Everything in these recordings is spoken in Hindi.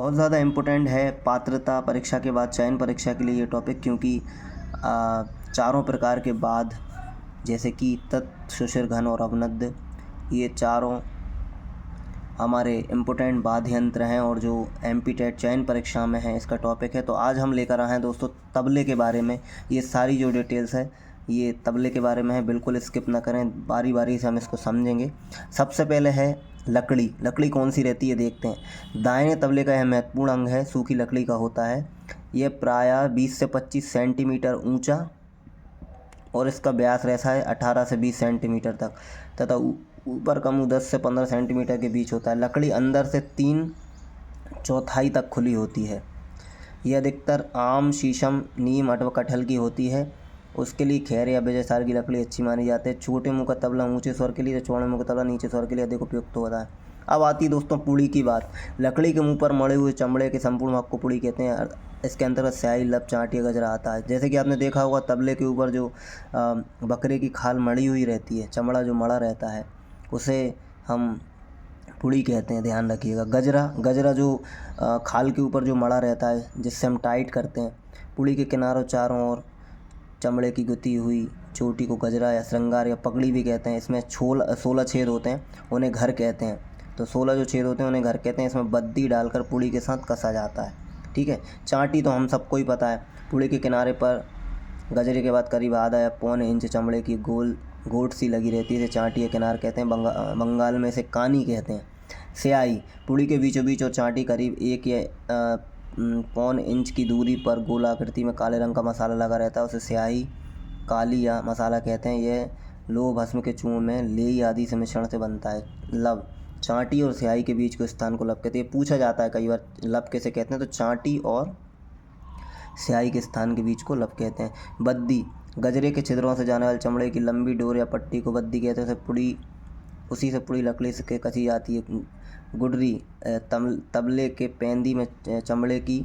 बहुत ज़्यादा इम्पोर्टेंट है पात्रता परीक्षा के बाद चयन परीक्षा के लिए ये टॉपिक, क्योंकि चारों प्रकार के बाद जैसे कि तत्, शुषिर, घन और अवनद्य, ये चारों हमारे इम्पोर्टेंट वाद्य यंत्र हैं और जो एमपी टेट चयन परीक्षा में है इसका टॉपिक है। तो आज हम लेकर आए हैं दोस्तों तबले के बारे में। ये सारी जो डिटेल्स है ये तबले के बारे में है, बिल्कुल स्किप ना करें, बारी बारी से हम इसको समझेंगे। सबसे पहले है लकड़ी। लकड़ी कौन सी रहती है देखते हैं। दाहिने तबले का यह महत्वपूर्ण अंग है, सूखी लकड़ी का होता है। यह प्रायः 20 से 25 सेंटीमीटर ऊंचा और इसका व्यास रहता है 18 से 20 सेंटीमीटर तक, तथा ऊपर का मुंह 10 से 15 सेंटीमीटर के बीच होता है। लकड़ी अंदर से 3/4 तक खुली होती है। यह अधिकतर आम, शीशम, नीम, अथवा कटहल की होती है। उसके लिए खैर या बेजासार की लकड़ी अच्छी मानी जाती है। छोटे मुंह का तबला ऊंचे स्वर के लिए, तो चौड़े मुंह का तबला नीचे स्वर के लिए अधिक उपयुक्त होता है। अब आती है दोस्तों पुड़ी की बात। लकड़ी के मुंह पर मड़े हुए चमड़े के संपूर्ण भाग को पुड़ी कहते हैं। इसके अंतर्गत स्याही, लब, चांट या गजरा आता है। जैसे कि आपने देखा होगा तबले के ऊपर जो बकरे की खाल मड़ी हुई रहती है, चमड़ा जो मड़ा रहता है, उसे हम पुड़ी कहते हैं, ध्यान रखिएगा। गजरा, गजरा जो खाल के ऊपर जो मड़ा रहता है जिससे हम टाइट करते हैं। पुड़ी के किनारों चारों ओर चमड़े की गुथी हुई चोटी को गजरा या श्रृंगार या पगड़ी भी कहते हैं। इसमें 16 छेद होते हैं, उन्हें घर कहते हैं। तो 16 जो छेद होते हैं उन्हें घर कहते हैं। इसमें बद्दी डालकर पुड़ी के साथ कसा जाता है, ठीक है। चांटी तो हम सबको ही पता है। पुड़ी के किनारे पर गजरे के बाद करीब आधा या पौने इंच चमड़े की गोल गोट सी लगी रहती है, इसे चांटी या किनार कहते हैं। बंगाल में इसे कानी कहते हैं। स्याही, पुड़ी के बीचों बीच और चांटी करीब 1 या पौन इंच की दूरी पर गोल आकृति में काले रंग का मसाला लगा रहता है, उसे स्याही, काली या मसाला कहते हैं। यह लोह भस्म के चूर्ण में लेई आदि से मिश्रण से बनता है। लब, चांटी और स्याही के बीच के स्थान को लब कहते हैं। पूछा जाता है कई बार लब कैसे कहते हैं, तो चांटी और स्याही के स्थान के बीच को लब कहते हैं। बद्दी, गजरे के छिद्रों से जाने वाले चमड़े की लंबी डोर या पट्टी को बद्दी कहते हैं। उसी से पुड़ी लकड़ी से कसी जाती है। गुडरी, तबले के पेंदी में चमड़े की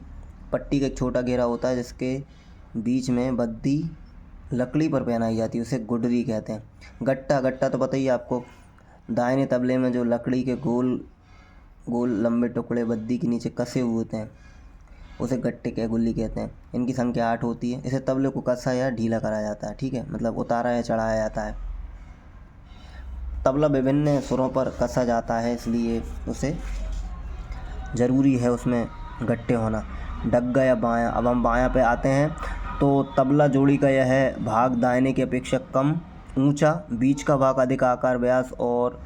पट्टी का एक छोटा घेरा होता है जिसके बीच में बद्दी लकड़ी पर पहनाई जाती है, उसे गुडरी कहते हैं। गट्टा, गट्टा तो पता ही है आपको। दाहिने तबले में जो लकड़ी के गोल गोल लंबे टुकड़े बद्दी के नीचे कसे हुए होते हैं, उसे गट्टे के गुल्ली कहते हैं। इनकी संख्या 8 होती है। इसे तबले को कसा या ढीला करा जाता है, ठीक है, मतलब उतारा या चढ़ाया जाता है। तबला विभिन्न सुरों पर कसा जाता है, इसलिए उसे ज़रूरी है उसमें गट्टे होना। डग्गा या बायां, अब हम बायां पे आते हैं। तो तबला जोड़ी का यह है भाग दाहिने की अपेक्षा कम ऊंचा, बीच का भाग अधिक आकार, व्यास और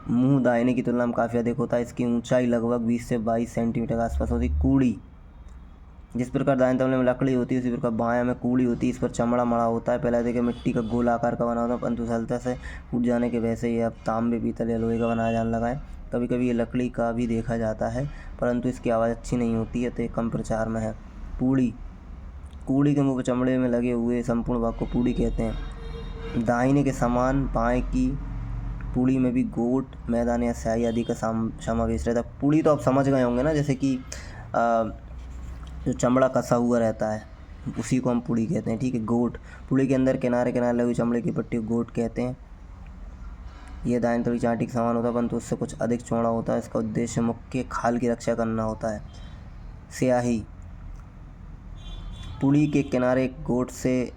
मुंह दाहिने की तुलना में काफ़ी अधिक होता है। इसकी ऊंचाई लगभग 20 से 22 सेंटीमीटर के आसपास होती है। कूड़ी, जिस प्रकार दाहिने तबले में लकड़ी होती है उसी प्रकार बायां में कूड़ी होती है। इस पर चमड़ा मड़ा होता है। पहले देखिए मिट्टी का गोल आकार का बना होता है, परंतु सरलता से टूट जाने के वैसे ही अब तांबे, पीतल या लोहे का बनाया जाने लगा है। कभी कभी ये लकड़ी का भी देखा जाता है, परंतु इसकी आवाज़ अच्छी नहीं होती है, तो ये कम प्रचार में है। पूड़ी, कूड़ी के मुँह पर चमड़े में लगे हुए संपूर्ण भाग को पूड़ी कहते हैं। दाहिने के समान बाएँ की पूड़ी में भी गोट, मैदान या स्याही आदि का समावेश रहता है। पूड़ी तो आप समझ गए होंगे ना, जैसे कि जो चमड़ा कसा हुआ रहता है उसी को हम पूड़ी कहते हैं, ठीक है। गोट, पूड़ी के अंदर किनारे किनारे लगी चमड़े की पट्टी को गोट कहते हैं। यह दाहिने तबले चांटी के समान होता है, परंतु उससे कुछ अधिक चौड़ा होता है। इसका उद्देश्य मुख्य खाल की रक्षा करना होता है। स्याही, पूड़ी के किनारे गोट से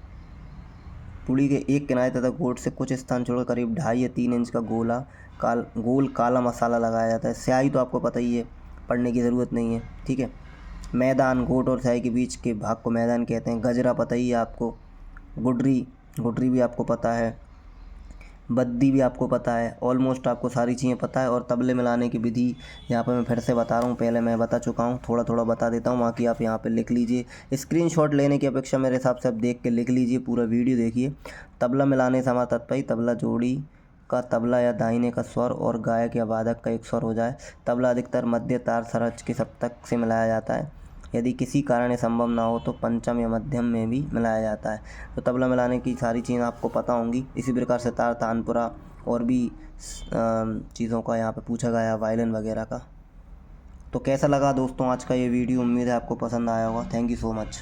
पूड़ी के एक किनारे तथा गोट से कुछ स्थान छोड़कर करीब 2.5 या 3 इंच का गोल काला मसाला लगाया जाता है। स्याही तो आपको पता ही है, पढ़ने की ज़रूरत नहीं है, ठीक है। मैदान, गोट और स्याही के बीच के भाग को मैदान कहते हैं। गजरा पता ही है आपको। गुडरी, गुडरी भी आपको पता है। बद्दी भी आपको पता है। ऑलमोस्ट आपको सारी चीज़ें पता है। और तबले मिलाने की विधि यहाँ पर मैं फिर से बता रहा हूँ, पहले मैं बता चुका हूँ, थोड़ा थोड़ा बता देता हूँ, बाकी आप यहाँ पे लिख लीजिए। स्क्रीनशॉट लेने की अपेक्षा मेरे हिसाब से आप देख के लिख लीजिए, पूरा वीडियो देखिए। तबला मिलाने से हमारा तात्पर्य तबला जोड़ी का तबला या दाहिने का स्वर और गायक या वादक का एक स्वर हो जाए। तबला अधिकतर मध्य तार सरज के सप्तक से मिलाया जाता है। यदि किसी कारण ये संभव ना हो तो पंचम या मध्यम में भी मिलाया जाता है। तो तबला मिलाने की सारी चीज़ें आपको पता होंगी। इसी प्रकार से तार, तानपुरा और भी चीज़ों का यहाँ पे पूछा गया, वायलिन वगैरह का। तो कैसा लगा दोस्तों आज का ये वीडियो, उम्मीद है आपको पसंद आया होगा। Thank you so much.